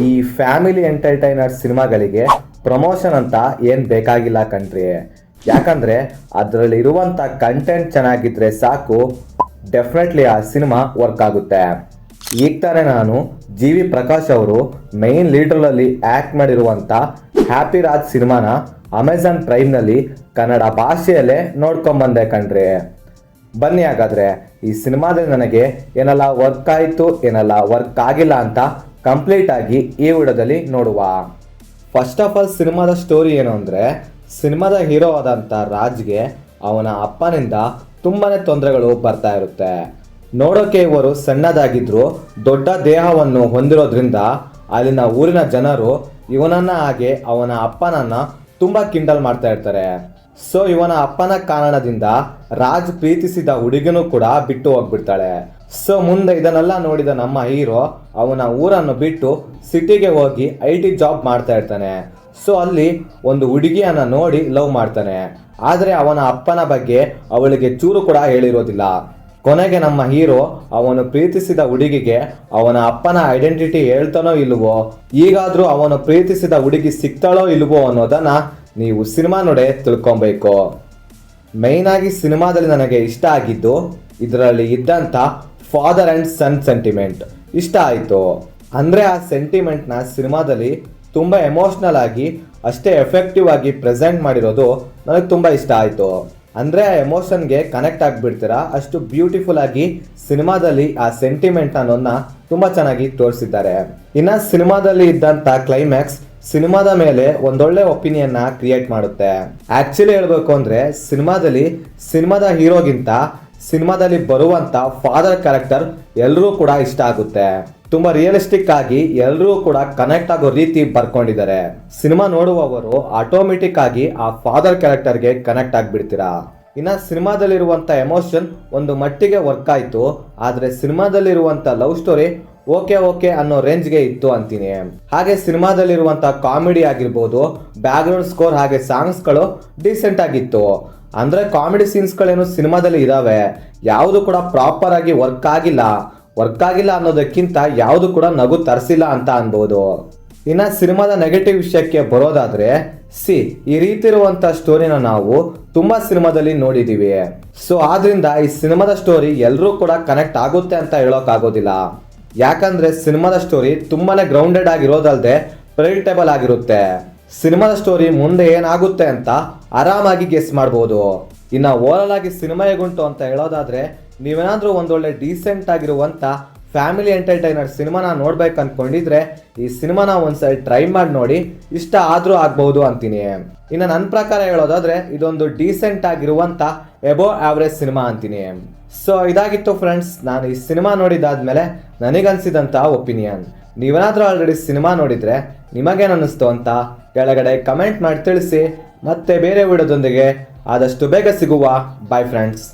ಈ family entertainer ಸಿನಿಮಾಗಳಿಗೆ promotion ಅಂತ ಏನು ಬೇಕಾಗಿಲ್ಲ ಕಣ್ರಿ. ಯಾಕಂದರೆ ಅದರಲ್ಲಿ ಇರುವಂಥ ಕಂಟೆಂಟ್ ಚೆನ್ನಾಗಿದ್ರೆ ಸಾಕು, ಡೆಫಿನೆಟ್ಲಿ ಆ ಸಿನಿಮಾ ವರ್ಕ್ ಆಗುತ್ತೆ. ಈಗ ತಾನೇ ನಾನು ಜಿ.ವಿ. ಪ್ರಕಾಶ್ ಅವರು ಮೈನ್ ಲೀಡ್ರಲ್ಲಿ ಆ್ಯಕ್ಟ್ ಮಾಡಿರುವಂಥ ಹ್ಯಾಪಿ ರಾಜ್ ಸಿನಿಮಾನ ಅಮೆಝಾನ್ ಪ್ರೈಮ್ನಲ್ಲಿ ಕನ್ನಡ ಭಾಷೆಯಲ್ಲೇ ನೋಡ್ಕೊಂಬಂದೆ ಕಣ್ರಿ. ಬನ್ನಿ ಹಾಗಾದರೆ ಈ ಸಿನಿಮಾದಲ್ಲಿ ನನಗೆ ಏನೆಲ್ಲ ವರ್ಕ್ ಆಯಿತು, ಏನೆಲ್ಲ ವರ್ಕ್ ಆಗಿಲ್ಲ ಅಂತ ಕಂಪ್ಲೀಟ್ ಆಗಿ ಈ ವಿಡಿಯೋದಲ್ಲಿ ನೋಡುವ. ಫಸ್ಟ್ ಆಫ್ ಆಲ್ ಸಿನಿಮಾದ ಸ್ಟೋರಿ ಏನು ಅಂದರೆ, ಸಿನಿಮಾದ ಹೀರೋ ಆದಂಥ ರಾಜ್ಗೆ ಅವನ ಅಪ್ಪನಿಂದ ತುಂಬಾ ತೊಂದರೆಗಳು ಬರ್ತಾ ಇರುತ್ತೆ. ನೋಡೋಕೆ ಇವರು ಸಣ್ಣದಾಗಿದ್ರು ದೊಡ್ಡ ದೇಹವನ್ನು ಹೊಂದಿರೋದ್ರಿಂದ ಅಲ್ಲಿನ ಊರಿನ ಜನರು ಇವನನ್ನ ಹಾಗೆ ಅವನ ಅಪ್ಪನನ್ನ ತುಂಬ ಕಿಂಡಲ್ ಮಾಡ್ತಾ ಇರ್ತಾರೆ. ಸೊ ಇವನ ಅಪ್ಪನ ಕಾರಣದಿಂದ ರಾಜ್ ಪ್ರೀತಿಸಿದ ಹುಡುಗಿನೂ ಕೂಡ ಬಿಟ್ಟು ಹೋಗ್ಬಿಡ್ತಾಳೆ. ಸೊ ಮುಂದೆ ಇದನ್ನೆಲ್ಲ ನೋಡಿದ ನಮ್ಮ ಹೀರೋ ಅವನ ಊರನ್ನು ಬಿಟ್ಟು ಸಿಟಿಗೆ ಹೋಗಿ IT ಜಾಬ್ ಮಾಡ್ತಾ ಇರ್ತಾನೆ. ಸೊ ಅಲ್ಲಿ ಒಂದು ಹುಡುಗಿಯನ್ನ ನೋಡಿ ಲವ್ ಮಾಡ್ತಾನೆ. ಆದರೆ ಅವನ ಅಪ್ಪನ ಬಗ್ಗೆ ಅವಳಿಗೆ ಚೂರು ಕೂಡ ಹೇಳಿರೋದಿಲ್ಲ. ಕೊನೆಗೆ ನಮ್ಮ ಹೀರೋ ಅವನು ಪ್ರೀತಿಸಿದ ಹುಡುಗಿಗೆ ಅವನ ಅಪ್ಪನ ಐಡೆಂಟಿಟಿ ಹೇಳ್ತಾನೋ ಇಲ್ವೋ, ಈಗಾದರೂ ಅವನು ಪ್ರೀತಿಸಿದ ಹುಡುಗಿ ಸಿಗ್ತಾಳೋ ಇಲ್ವೋ ಅನ್ನೋದನ್ನ ನೀವು ಸಿನಿಮಾ ನೋಡೇ ತಿಳ್ಕೊಬೇಕು. ಮೇಯ್ನಾಗಿ ಸಿನಿಮಾದಲ್ಲಿ ನನಗೆ ಇಷ್ಟ ಆಗಿದ್ದು ಇದರಲ್ಲಿ ಇದ್ದಂಥ ಫಾದರ್ ಆ್ಯಂಡ್ ಸನ್ ಸೆಂಟಿಮೆಂಟ್ ಇಷ್ಟ ಆಯಿತು. ಅಂದರೆ ಆ ಸೆಂಟಿಮೆಂಟ್ನ ಸಿನಿಮಾದಲ್ಲಿ ತುಂಬ ಎಮೋಷ್ನಲ್ ಆಗಿ ಅಷ್ಟೇ ಎಫೆಕ್ಟಿವ್ ಆಗಿ ಪ್ರೆಸೆಂಟ್ ಮಾಡಿರೋದು ನನಗೆ ತುಂಬ ಇಷ್ಟ ಆಯಿತು. ಅಂದರೆ ಆ ಎಮೋಷನ್ಗೆ ಕನೆಕ್ಟ್ ಆಗಿಬಿಡ್ತೀರಾ, ಅಷ್ಟು ಬ್ಯೂಟಿಫುಲ್ ಆಗಿ ಸಿನಿಮಾದಲ್ಲಿ ಆ ಸೆಂಟಿಮೆಂಟ್ ಅನ್ನೋದನ್ನ ತುಂಬ ಚೆನ್ನಾಗಿ ತೋರಿಸಿದ್ದಾರೆ. ಇನ್ನು ಸಿನಿಮಾದಲ್ಲಿ ಇದ್ದಂಥ ಕ್ಲೈಮ್ಯಾಕ್ಸ್ ಸಿನಿಮಾದ ಮೇಲೆ ಒಂದೊಳ್ಳೆ ಒಪಿನಿಯನ್ನ ಕ್ರಿಯೇಟ್ ಮಾಡುತ್ತೆ. ಆ್ಯಕ್ಚುಲಿ ಹೇಳಬೇಕು ಅಂದರೆ ಸಿನಿಮಾದ ಹೀರೋಗಿಂತ ಸಿನಿಮಾದಲ್ಲಿ ಬರುವಂಥ ಫಾದರ್ ಕ್ಯಾರೆಕ್ಟರ್ ಎಲ್ಲರೂ ಕೂಡ ಇಷ್ಟ ಆಗುತ್ತೆ. ತುಂಬ ರಿಯಲಿಸ್ಟಿಕ್ ಆಗಿ ಎಲ್ಲರೂ ಕೂಡ ಕನೆಕ್ಟ್ ಆಗೋ ರೀತಿ ಬರ್ಕೊಂಡಿದ್ದಾರೆ. ಸಿನಿಮಾ ನೋಡುವವರು ಆಟೋಮೆಟಿಕ್ ಆಗಿ ಆ ಫಾದರ್ ಕ್ಯಾರೆಕ್ಟರ್ಗೆ ಕನೆಕ್ಟ್ ಆಗಿಬಿಡ್ತೀರಾ. ಇನ್ನು ಸಿನಿಮಾದಲ್ಲಿರುವಂಥ ಎಮೋಷನ್ ಒಂದು ಮಟ್ಟಿಗೆ ವರ್ಕ್ ಆಯಿತು, ಆದರೆ ಸಿನಿಮಾದಲ್ಲಿರುವಂಥ ಲವ್ ಸ್ಟೋರಿ ಓಕೆ ಅನ್ನೋ ರೇಂಜ್ಗೆ ಇತ್ತು ಅಂತೀನಿ. ಹಾಗೆ ಸಿನಿಮಾದಲ್ಲಿರುವಂಥ ಕಾಮಿಡಿ ಆಗಿರ್ಬೋದು, ಬ್ಯಾಕ್ಗ್ರೌಂಡ್ ಸ್ಕೋರ್ ಹಾಗೆ ಸಾಂಗ್ಸ್ಗಳು ಡೀಸೆಂಟ್ ಆಗಿತ್ತು. ಅಂದರೆ ಕಾಮಿಡಿ ಸೀನ್ಸ್ಗಳೇನು ಸಿನಿಮಾದಲ್ಲಿ ಇದ್ದಾವೆ, ಯಾವುದು ಕೂಡ ಪ್ರಾಪರ್ ಆಗಿ ವರ್ಕ್ ಆಗಿಲ್ಲ ಅನ್ನೋದಕ್ಕಿಂತ ಯಾವುದು ಕೂಡ ನಗು ತರಿಸಿಲ್ಲ ಅಂತ ಅನ್ಬೋದು. ಇನ್ನು ಸಿನಿಮಾದ ನೆಗೆಟಿವ್ ವಿಷಯಕ್ಕೆ ಬರೋದಾದ್ರೆ, ಈ ರೀತಿ ಇರುವಂಥ ಸ್ಟೋರಿನ ನಾವು ತುಂಬ ಸಿನಿಮಾದಲ್ಲಿ ನೋಡಿದ್ದೀವಿ. ಸೊ ಆದ್ರಿಂದ ಈ ಸಿನಿಮಾದ ಸ್ಟೋರಿ ಎಲ್ಲರೂ ಕೂಡ ಕನೆಕ್ಟ್ ಆಗುತ್ತೆ ಅಂತ ಹೇಳೋಕ್ಕಾಗೋದಿಲ್ಲ. ಯಾಕಂದ್ರೆ ಸಿನಿಮಾದ ಸ್ಟೋರಿ ತುಂಬಾನೇ ಗ್ರೌಂಡೆಡ್ ಆಗಿರೋದಲ್ಲದೆ ಪ್ರೆಡಿಕ್ಟೇಬಲ್ ಆಗಿರುತ್ತೆ. ಸಿನಿಮಾದ ಸ್ಟೋರಿ ಮುಂದೆ ಏನಾಗುತ್ತೆ ಅಂತ ಆರಾಮಾಗಿ ಗೆಸ್ ಮಾಡ್ಬೋದು. ಇನ್ನು ಓವರಾಲ್ ಆಗಿ ಸಿನಿಮಾ ಹೇಗುಂಟು ಅಂತ ಹೇಳೋದಾದ್ರೆ, ನೀವೇನಾದ್ರೂ ಒಂದೊಳ್ಳೆ ಡೀಸೆಂಟ್ ಆಗಿರುವಂಥ ಫ್ಯಾಮಿಲಿ ಎಂಟರ್ಟೈನರ್ ಸಿನಿಮಾನ ನೋಡ್ಬೇಕು ಅನ್ಕೊಂಡಿದ್ರೆ ಈ ಸಿನಿಮಾನ ಒಂದ್ಸರಿ ಟ್ರೈ ಮಾಡಿ ನೋಡಿ, ಇಷ್ಟ ಆದ್ರೂ ಆಗ್ಬಹುದು ಅಂತೀನಿ. ಇನ್ನು ನನ್ನ ಪ್ರಕಾರ ಹೇಳೋದಾದ್ರೆ ಇದೊಂದು ಡೀಸೆಂಟ್ ಆಗಿರುವಂಥ ಎಬೋ ಆವ್ರೇಜ್ ಸಿನಿಮಾ ಅಂತೀನಿ. ಸೊ ಇದಾಗಿತ್ತು ಫ್ರೆಂಡ್ಸ್, ನಾನು ಈ ಸಿನಿಮಾ ನೋಡಿದಾದ್ಮೇಲೆ ನನಗನ್ಸಿದಂಥ ಒಪಿನಿಯನ್. ನೀವೇನಾದರೂ ಆಲ್ರೆಡಿ ಸಿನಿಮಾ ನೋಡಿದರೆ ನಿಮಗೇನು ಅನ್ನಿಸ್ತು ಅಂತ ಕೆಳಗಡೆ ಕಮೆಂಟ್ ಮಾಡಿ ತಿಳಿಸಿ. ಮತ್ತೆ ಬೇರೆ ವಿಡಿಯೋದೊಂದಿಗೆ ಆದಷ್ಟು ಬೇಗ ಸಿಗುವ. Bye friends.